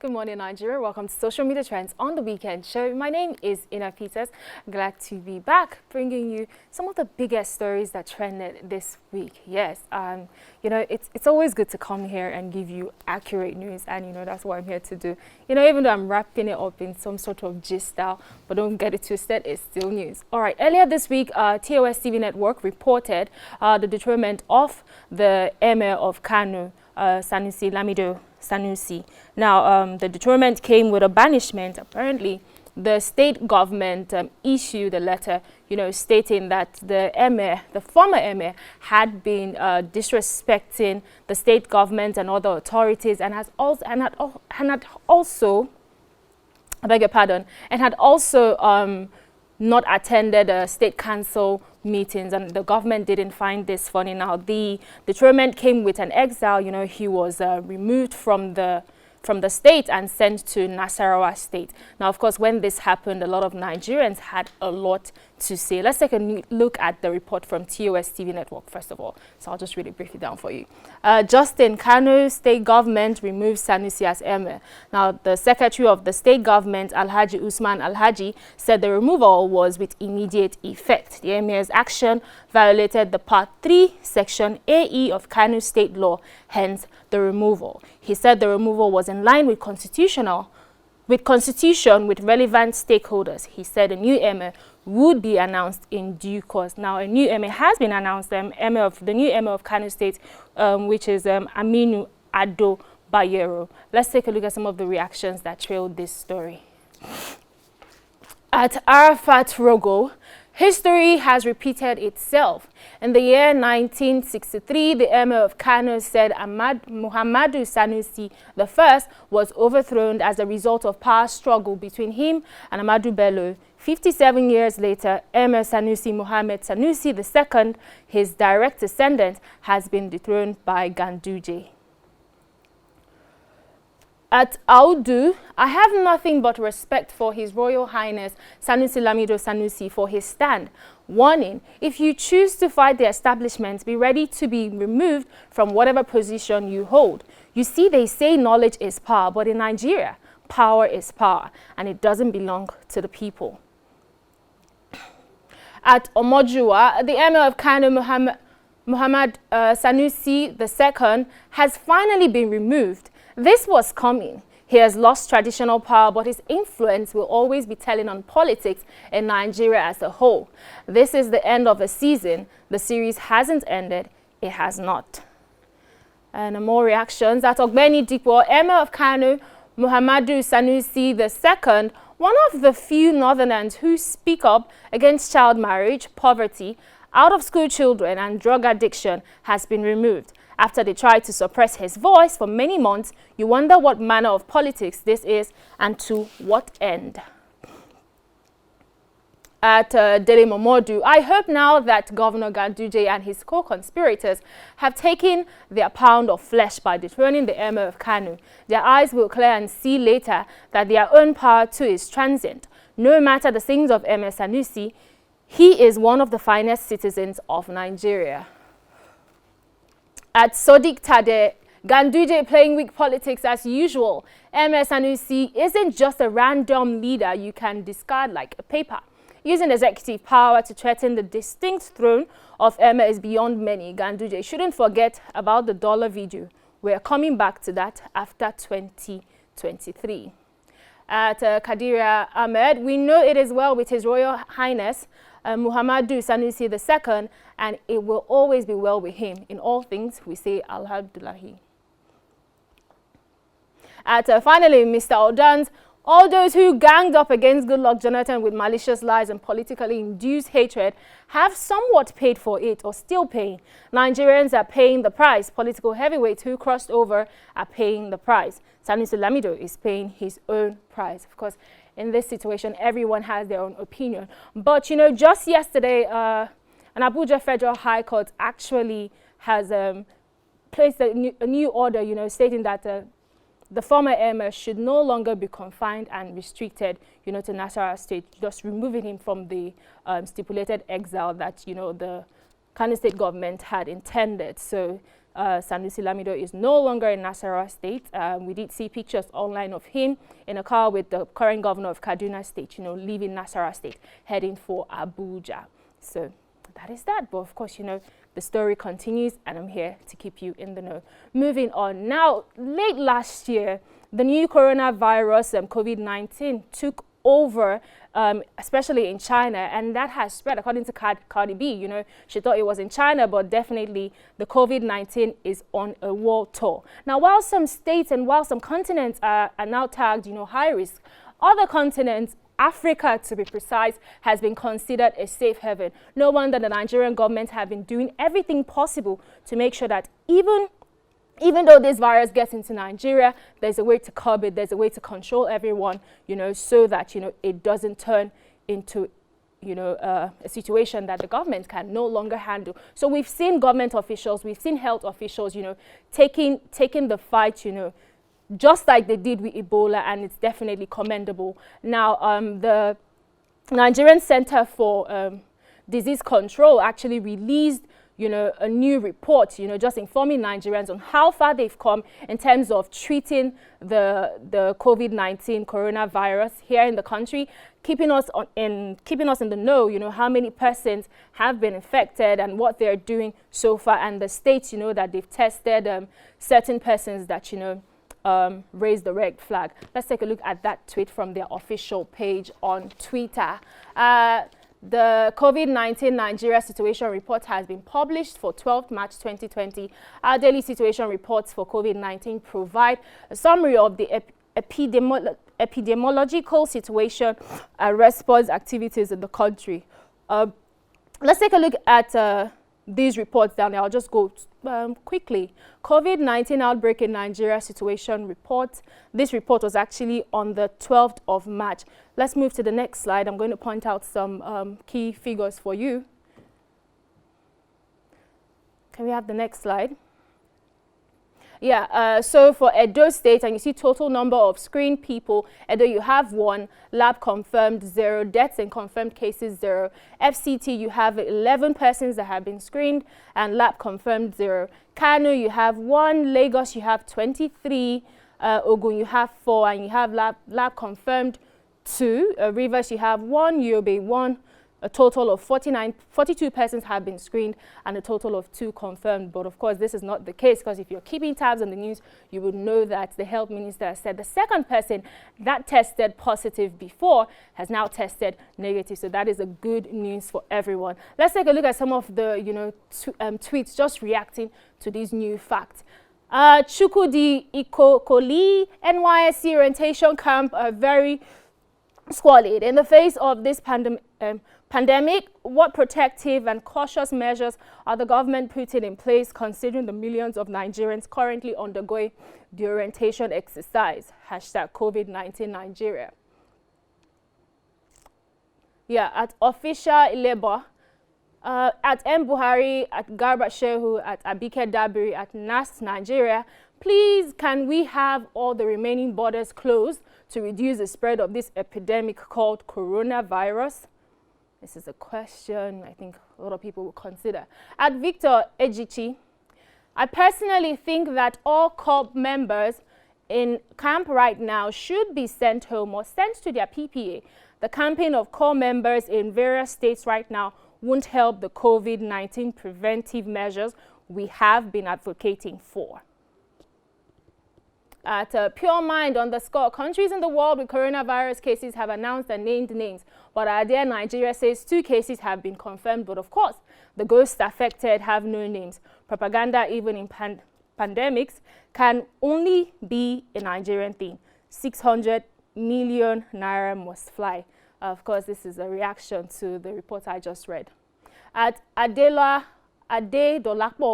Good morning, Nigeria. Welcome to Social Media Trends on the Weekend Show. My name is Ina Peters. Glad to be back, bringing you some of the biggest stories that trended this week. Yes, it's always good to come here and give you accurate news, and that's what I'm here to do. Even though I'm wrapping it up in some sort of gist style, but don't get it twisted, it's still news. All right, earlier this week, TOS TV Network reported the detriment of the Emir of Kano, Sanusi Lamido Sanusi. Now, the deterrent came with a banishment. Apparently, the state government issued a letter, stating that the former emir, had been disrespecting the state government and other authorities, and had also, I beg your pardon, and had also not attended state council meetings, and the government didn't find this funny. Now, the deterrent came with an exile. He was removed from the state and sent to Nasarawa state. Now, of course, when this happened, a lot of Nigerians had a lot to say. Let's take a look at the report from TOS TV Network, first of all. So I'll just really break it down for you. Justin Kano, state government removes Sanusi as emir. Now, the secretary of the state government, Alhaji Usman Alhaji, said the removal was with immediate effect. The emir's action violated the Part 3, Section AE of Kano state law, hence the removal. He said the removal was in line with constitution with relevant stakeholders. He said a new emir would be announced in due course. Now, a new emir has been announced, the new emir of Kano State, which is Aminu Ado Bayero. Let's take a look at some of the reactions that trailed this story. At Arafat Rogo, history has repeated itself. In the year 1963, the Emir of Kano said Muhammadu Sanusi I was overthrown as a result of power struggle between him and Ahmadu Bello. 57 years later, Emir Sanusi Muhammad Sanusi II, his direct descendant, has been dethroned by Ganduje. At Audu, I have nothing but respect for His Royal Highness Sanusi Lamido Sanusi for his stand. Warning, if you choose to fight the establishment, be ready to be removed from whatever position you hold. You see, they say knowledge is power, but in Nigeria, power is power, and it doesn't belong to the people. At Omojua, the Emir of Kano, Muhammad Sanusi II, has finally been removed. This was coming. He has lost traditional power, but his influence will always be telling on politics in Nigeria as a whole. This is the end of a season. The series hasn't ended. It has not. And more reactions. At Ogbeni Dipo, Emir of Kano, Muhammadu Sanusi II, one of the few northerners who speak up against child marriage, poverty, out-of-school children, and drug addiction, has been removed. After they tried to suppress his voice for many months, you wonder what manner of politics this is and to what end. At Dele Momodu, I hope now that Governor Ganduje and his co-conspirators have taken their pound of flesh by dethroning the Emir of Kano, their eyes will clear and see later that their own power too is transient. No matter the sins of Emir Sanusi, he is one of the finest citizens of Nigeria. At Sodiq Tade, Ganduje playing weak politics as usual. Emir Sanusi isn't just a random leader you can discard like a paper. Using executive power to threaten the distinct throne of Emir is beyond many. Ganduje shouldn't forget about the dollar video. We're coming back to that after 2023. At Kadira Ahmed, we know it is well with His Royal Highness Muhammadu Sanusi II, and it will always be well with him. In all things, we say Alhamdulillah. At finally, Mr. Odan's, all those who ganged up against Goodluck Jonathan with malicious lies and politically induced hatred have somewhat paid for it or still paying. Nigerians are paying the price. Political heavyweights who crossed over are paying the price. Sanusi Lamido is paying his own price. Of course, in this situation, everyone has their own opinion. But, just yesterday, an Abuja Federal High Court actually has placed a new order, stating that the former emir should no longer be confined and restricted, to Nasarawa State, just removing him from the stipulated exile that, the Kano State government had intended. So Sanusi Lamido is no longer in Nasarawa State. We did see pictures online of him in a car with the current governor of Kaduna State, leaving Nasarawa State, heading for Abuja. So that is that. But of course, the story continues, and I'm here to keep you in the know. Moving on. Now, late last year, the new coronavirus, COVID-19, took over, especially in China, and that has spread. According to Cardi B, she thought it was in China, but definitely the COVID-19 is on a world tour. Now, while some states and while some continents are now tagged, high risk, other continents, Africa, to be precise, has been considered a safe haven. No wonder the Nigerian government have been doing everything possible to make sure that even though this virus gets into Nigeria, there's a way to curb it, there's a way to control everyone, so that, it doesn't turn into, a situation that the government can no longer handle. So we've seen government officials, we've seen health officials, taking the fight, just like they did with Ebola, and it's definitely commendable. Now, the Nigerian Center for Disease Control actually released a new report, just informing Nigerians on how far they've come in terms of treating the COVID-19 coronavirus here in the country, keeping us in the know, how many persons have been infected and what they're doing so far, and the states, that they've tested certain persons that, raised the red flag. Let's take a look at that tweet from their official page on Twitter. The COVID-19 Nigeria situation report has been published for 12th March 2020. Our daily situation reports for COVID-19 provide a summary of the epidemiological situation and response activities in the country. Let's take a look at these reports down there. I'll just go quickly. COVID-19 outbreak in Nigeria situation report. This report was actually on the 12th of March. Let's move to the next slide. I'm going to point out some key figures for you. Can we have the next slide? Yeah, so for Edo State, and you see total number of screened people, Edo, you have 1, lab confirmed 0, deaths and confirmed cases 0. FCT, you have 11 persons that have been screened and lab confirmed 0. Kano, you have 1, Lagos, you have 23, Ogun, you have 4, and you have lab confirmed 2. Rivers, you have 1, Yobe 1. A total of 42 persons have been screened and a total of 2 confirmed. But of course, this is not the case, because if you're keeping tabs on the news, you would know that the health minister said the second person that tested positive before has now tested negative. So that is a good news for everyone. Let's take a look at some of the tweets just reacting to these new facts. Chukudi Ikokoli, NYSC orientation camp are very squalid. In the face of this pandemic, what protective and cautious measures are the government putting in place, considering the millions of Nigerians currently undergoing the orientation exercise? Hashtag COVID-19 Nigeria. Yeah, at Official Labour, at M. Buhari, at Garba Shehu, at Abike Dabiri, at NAS Nigeria, please, can we have all the remaining borders closed to reduce the spread of this epidemic called coronavirus? This is a question I think a lot of people will consider. At Victor Ejichi, I personally think that all COP members in camp right now should be sent home or sent to their PPA. The camping of core members in various states right now won't help the COVID-19 preventive measures we have been advocating for. At Pure Mind _, countries in the world with coronavirus cases have announced and named names, but our dear Nigeria says 2 cases have been confirmed. But of course, the ghosts affected have no names. Propaganda, even in pandemics, can only be a Nigerian thing. 600 million naira must fly. Of course, this is a reaction to the report I just read. At Adedolakpo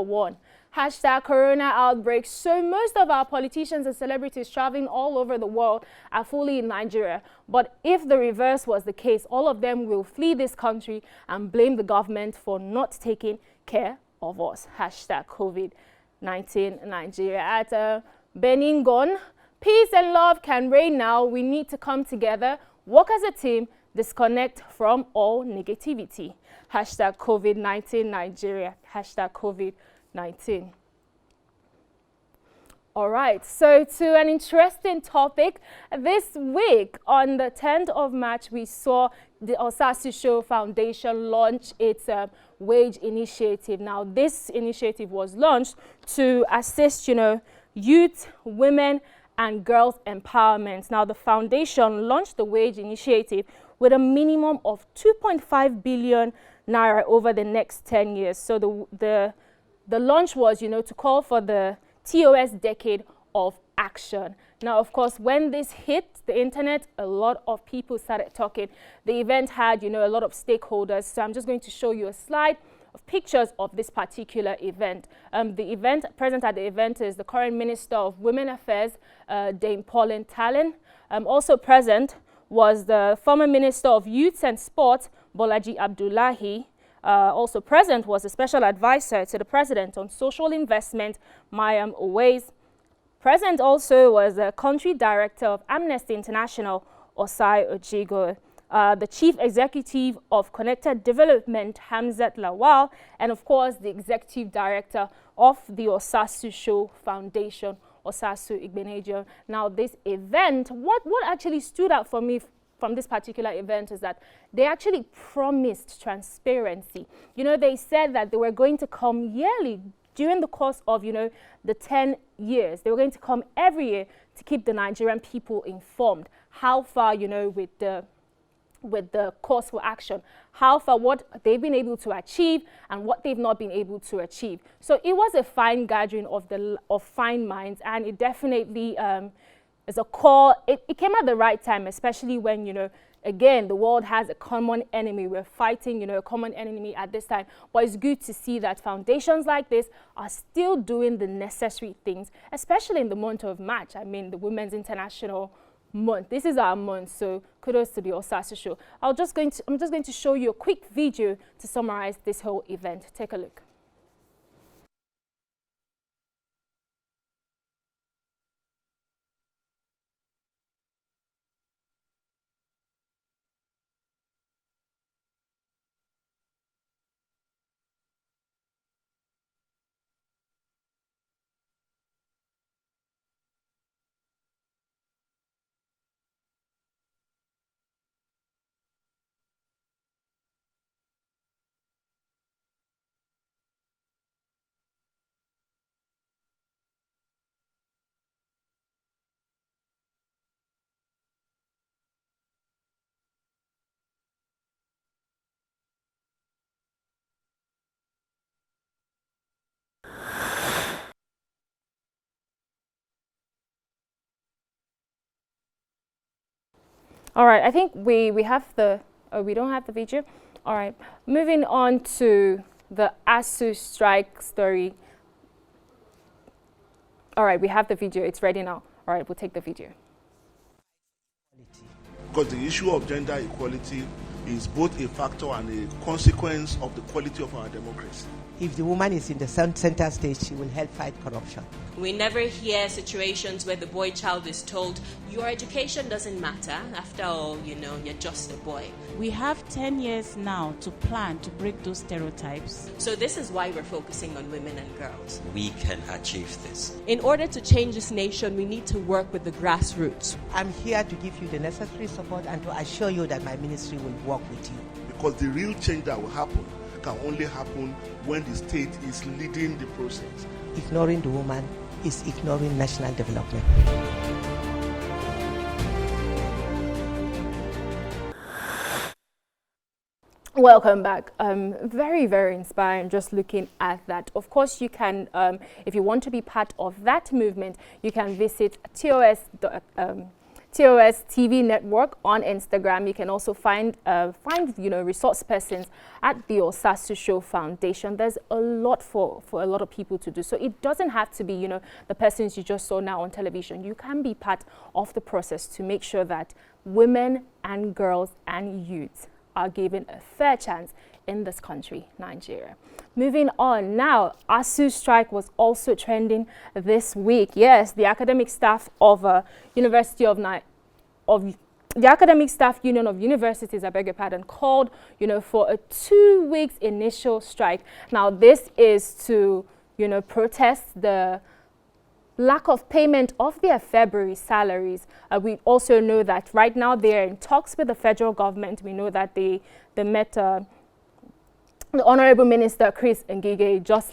1, hashtag corona outbreak. So most of our politicians and celebrities traveling all over the world are fully in Nigeria. But if the reverse was the case, all of them will flee this country and blame the government for not taking care of us. Hashtag COVID-19 Nigeria. At Beningon, peace and love can reign now. We need to come together, work as a team, disconnect from all negativity. Hashtag COVID-19 Nigeria. Hashtag COVID-19. All right, so to an interesting topic. This week, on the 10th of March, we saw the Asuu Foundation launch its wage initiative. Now, this initiative was launched to assist, youth, women, and girls' empowerment. Now, the foundation launched the wage initiative with a minimum of 2.5 billion naira over the next 10 years. So the launch was, to call for the TOS decade of action. Now, of course, when this hit the internet, a lot of people started talking. The event had, a lot of stakeholders. So I'm just going to show you a slide of pictures of this particular event. Present at the event is the current Minister of Women Affairs, Dame Pauline Tallen. Also present was the former Minister of Youth and Sport, Bolaji Abdullahi. Also present was a special advisor to the president on social investment, Mayam Owais. Present also was the country director of Amnesty International, Osai Ojigo, the chief executive of Connected Development, Hamzat Lawal, and of course the executive director of the Asuu Foundation, Osasu Igbenejo. Now, this event, what actually stood out for me from this particular event is that they actually promised transparency. They said that they were going to come yearly during the course of, the 10 years. They were going to come every year to keep the Nigerian people informed. How far, with the course for action, how far, what they've been able to achieve and what they've not been able to achieve. So it was a fine gathering of fine minds, and it definitely is a call. It came at the right time, especially when, again, the world has a common enemy. We're fighting, a common enemy at this time. But it's good to see that foundations like this are still doing the necessary things, especially in the month of March. I mean, the Women's International Month. This is our month, so kudos to the Asuu Show. I'm just going to show you a quick video to summarize this whole event. Take a look. All right, I think we have the, we don't have the video. All right, moving on to the Asuu strike story. All right, we have the video, it's ready now. All right, we'll take the video. Because the issue of gender equality is both a factor and a consequence of the quality of our democracy. If the woman is in the center stage, she will help fight corruption. We never hear situations where the boy child is told, your education doesn't matter. After all, you're just a boy. We have 10 years now to plan to break those stereotypes. So this is why we're focusing on women and girls. We can achieve this. In order to change this nation, we need to work with the grassroots. I'm here to give you the necessary support and to assure you that my ministry will work with you. Because the real change that will happen can only happen when the state is leading the process. Ignoring the woman is ignoring national development. Welcome back. Very, very inspiring just looking at that. Of course, you can, if you want to be part of that movement, you can visit TOS TV network on Instagram. You can also find resource persons at the Asuu Foundation. There's a lot for a lot of people to do. So it doesn't have to be, the persons you just saw now on television. You can be part of the process to make sure that women and girls and youth are given a fair chance in this country, Nigeria. Moving on now, Asuu strike was also trending this week. Yes, the academic staff of the Academic Staff Union of Universities, I beg your pardon, called, for a 2 weeks initial strike. Now, this is to, protest the lack of payment of their February salaries. We also know that right now they are in talks with the federal government. We know that they met the Honorable Minister Chris Ngige just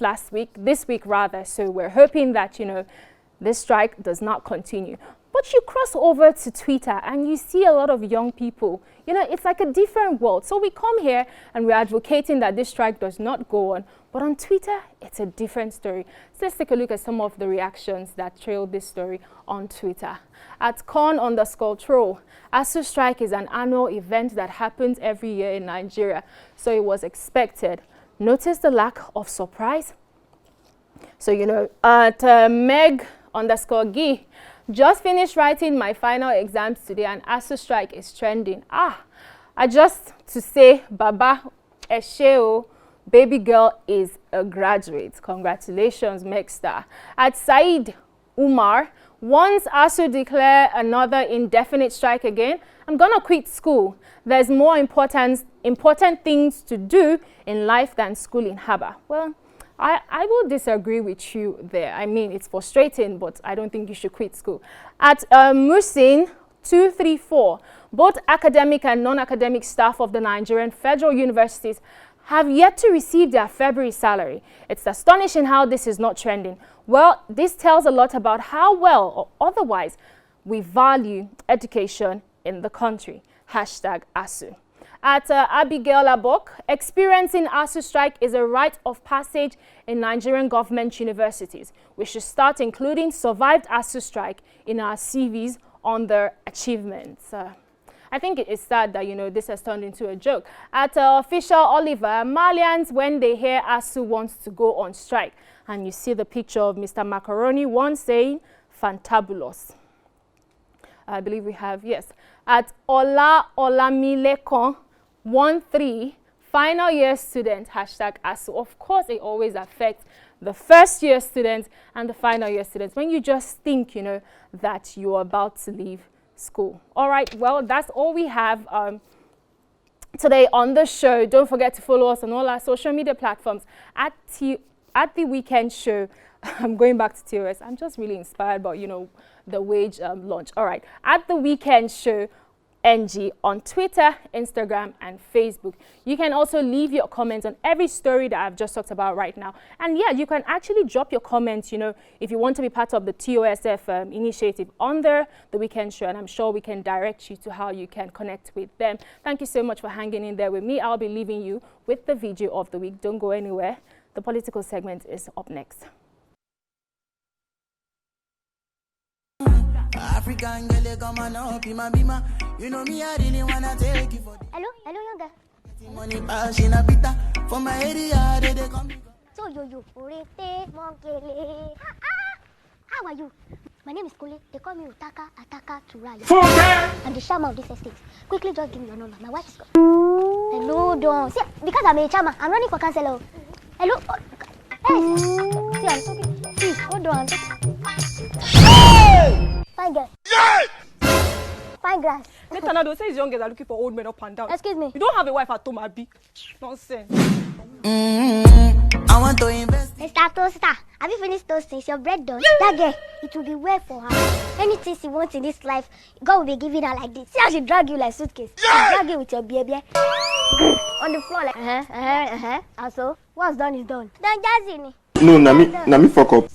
this week rather. So we're hoping that, you know, this strike does not continue. But you cross over to Twitter and you see a lot of young people. You know, it's like a different world. So we come here and we're advocating that this strike does not go on. But on Twitter, it's a different story. So let's take a look at some of the reactions that trailed this story on Twitter. At @con_troll, Asuu strike is an annual event that happens every year in Nigeria. So it was expected. Notice the lack of surprise. So, you know, at Meg_G, just finished writing my final exams today and Asuu strike is trending. I just to say, Baba Esheo, baby girl is a graduate. Congratulations, Megstar. At Said Umar, once Asuu declare another indefinite strike again, I'm gonna quit school. There's more important things to do in life than school in Haba. Well, I will disagree with you there. I mean, it's frustrating, but I don't think you should quit school. At Musin234, both academic and non-academic staff of the Nigerian federal universities have yet to receive their February salary. It's astonishing how this is not trending. Well, this tells a lot about how well or otherwise we value education in the country. #Asuu. At Abigail Abok, experiencing Asuu strike is a rite of passage in Nigerian government universities. We should start including survived Asuu strike in our CVs on their achievements. I think it is sad that, you know, this has turned into a joke. At Official Oliver, Malians, when they hear Asuu wants to go on strike, and you see the picture of Mr. Macaroni, one saying, fantabulous. I believe we have, yes. At Olamilekon, 13, final year student, #Asuu. Of course, it always affects the first year students and the final year students when you just think, you know, that you're about to leave school. All right, well, that's all we have today on the show. Don't forget to follow us on all our social media platforms at The Weekend Show. I'm going back to TOS. I'm just really inspired by, you know, the wage launch. All right, at The Weekend Show NG on Twitter, Instagram, and Facebook. You can also leave your comments on every story that I've just talked about right now. And yeah, you can actually drop your comments, you know, if you want to be part of the TOSF initiative on The Weekend Show, and I'm sure we can direct you to how you can connect with them. Thank you so much for hanging in there with me. I'll be leaving you with the video of the week. Don't go anywhere. The political segment is up next. African girl, come on up, bima. You know me, I really wanna take you for the hello, young girl. money pass in a pita. For my area, they come. So you, Urete, Monkele. How are you? My name is Kule. They call me Ataka Turaya. I'm the shaman of this estate. Quickly, just give me your number. My wife is gone. Hello, don't. See, because I'm a shaman, I'm running for councillor. Hello. Hey. See, I'm talking. See, hold on. Hey! Fine girl. Yeah! Fine grass. Metanado says young girls are looking for old men up and down. Excuse me. You don't have a wife at home, Abi. Nonsense. I want to invest. Mr. Toaster, have you finished toasting? Is your bread done? That girl, it will be well for her. Anything she wants in this life, God will be giving her like this. See how she drag you like suitcase. She drag you with your baby. On the floor like And so, what's done is done. Then just in it. No, Nami fuck up.